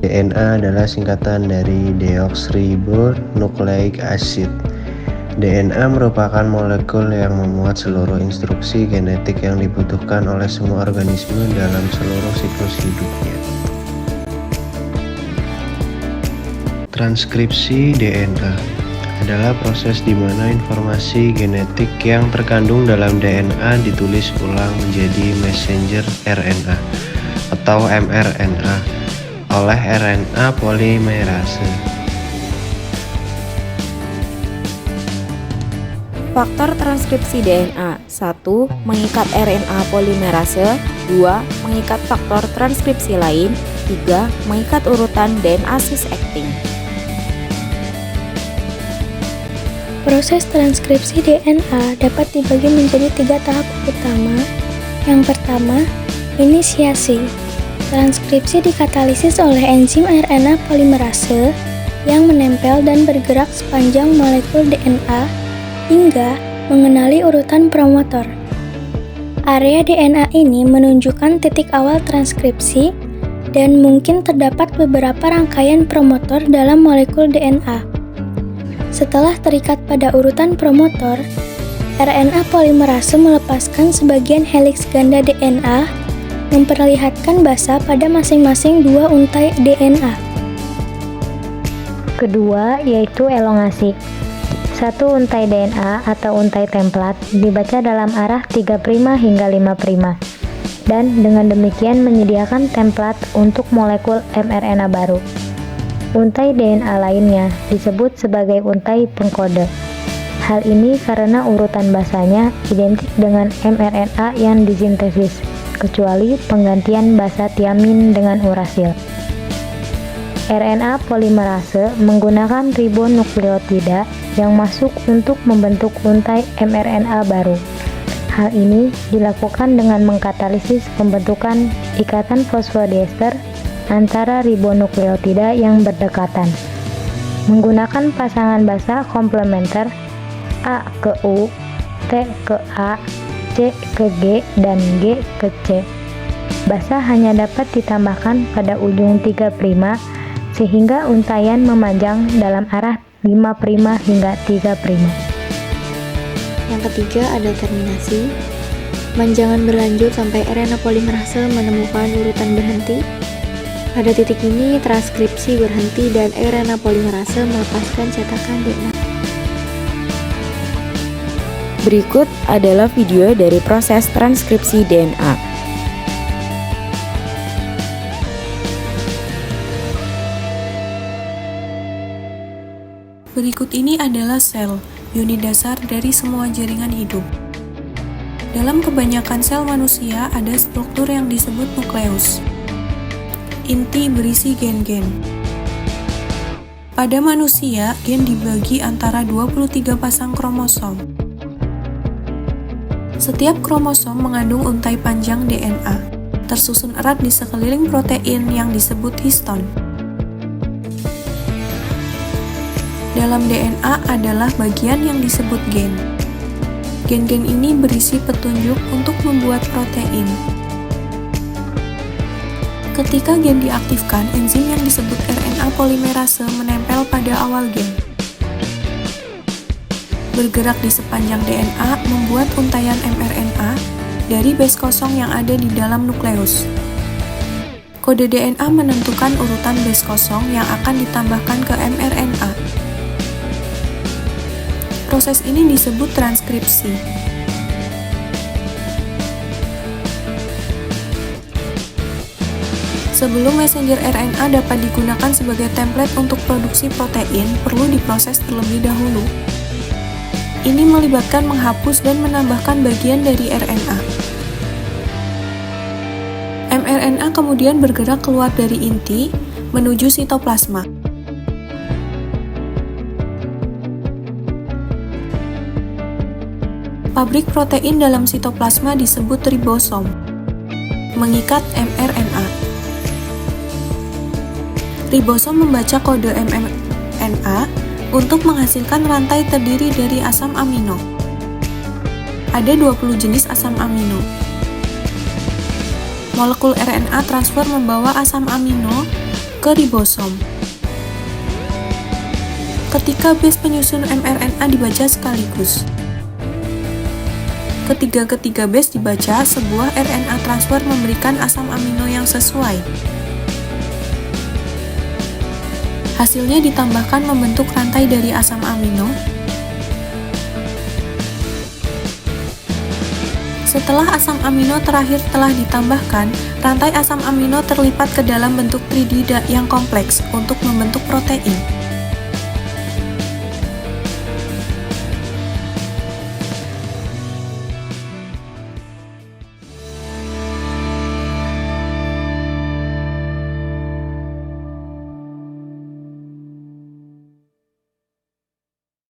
DNA adalah singkatan dari deoksiribonucleic acid. DNA merupakan molekul yang memuat seluruh instruksi genetik yang dibutuhkan oleh semua organisme dalam seluruh siklus hidupnya. Transkripsi DNA adalah proses di mana informasi genetik yang terkandung dalam DNA ditulis ulang menjadi messenger RNA atau mRNA oleh RNA polimerase. Faktor transkripsi DNA 1. Mengikat RNA polimerase 2. Mengikat faktor transkripsi lain 3. Mengikat urutan DNA cis acting. Proses transkripsi DNA dapat dibagi menjadi 3 tahap utama. Yang pertama, inisiasi. Transkripsi dikatalisis oleh enzim RNA polimerase yang menempel dan bergerak sepanjang molekul DNA hingga mengenali urutan promotor. Area DNA ini menunjukkan titik awal transkripsi dan mungkin terdapat beberapa rangkaian promotor dalam molekul DNA. Setelah terikat pada urutan promotor, RNA polimerase melepaskan sebagian heliks ganda DNA, memperlihatkan basa pada masing-masing 2 untai DNA. Kedua, yaitu elongasi. Satu untai DNA atau untai templat dibaca dalam arah 3' hingga 5', dan dengan demikian menyediakan templat untuk molekul mRNA baru. Untai DNA lainnya disebut sebagai untai pengkode. Hal ini karena urutan basanya identik dengan mRNA yang disintesis, kecuali penggantian basa tiamin dengan urasil. RNA polimerase menggunakan ribonukleotida yang masuk untuk membentuk untai mRNA baru. Hal ini dilakukan dengan mengkatalisis pembentukan ikatan fosfodiester antara ribonukleotida yang berdekatan. Menggunakan pasangan basa komplementer A ke U, T ke A, C ke G, dan G ke C. Basa hanya dapat ditambahkan pada ujung 3' sehingga untaian memanjang dalam arah 5' hingga 3'. Yang ketiga ada terminasi. Manjangan berlanjut sampai RNA polimerase menemukan urutan berhenti. Pada titik ini transkripsi berhenti dan RNA polimerase melepaskan cetakan DNA. Berikut adalah video dari proses transkripsi DNA. Berikut ini adalah sel, unit dasar dari semua jaringan hidup. Dalam kebanyakan sel manusia ada struktur yang disebut nukleus. Inti berisi gen-gen. Pada manusia, gen dibagi antara 23 pasang kromosom. Setiap kromosom mengandung untai panjang DNA, tersusun erat di sekeliling protein yang disebut histon. Dalam DNA adalah bagian yang disebut gen. Gen-gen ini berisi petunjuk untuk membuat protein. Ketika gen diaktifkan, enzim yang disebut RNA polimerase menempel pada awal gen. Bergerak di sepanjang DNA membuat untaian mRNA dari base kosong yang ada di dalam nukleus. Kode DNA menentukan urutan base kosong yang akan ditambahkan ke mRNA. Proses ini disebut transkripsi. Sebelum messenger RNA dapat digunakan sebagai template untuk produksi protein, perlu diproses terlebih dahulu. Ini melibatkan menghapus dan menambahkan bagian dari RNA. mRNA kemudian bergerak keluar dari inti menuju sitoplasma. Pabrik protein dalam sitoplasma disebut ribosom, mengikat mRNA. Ribosom membaca kode mRNA untuk menghasilkan rantai terdiri dari asam amino. Ada 20 jenis asam amino. Molekul RNA transfer membawa asam amino ke ribosom. Ketika base penyusun mRNA dibaca sekaligus, ketiga base dibaca, sebuah RNA transfer memberikan asam amino yang sesuai. Hasilnya ditambahkan membentuk rantai dari asam amino. Setelah asam amino terakhir telah ditambahkan, rantai asam amino terlipat ke dalam bentuk tridida yang kompleks untuk membentuk protein.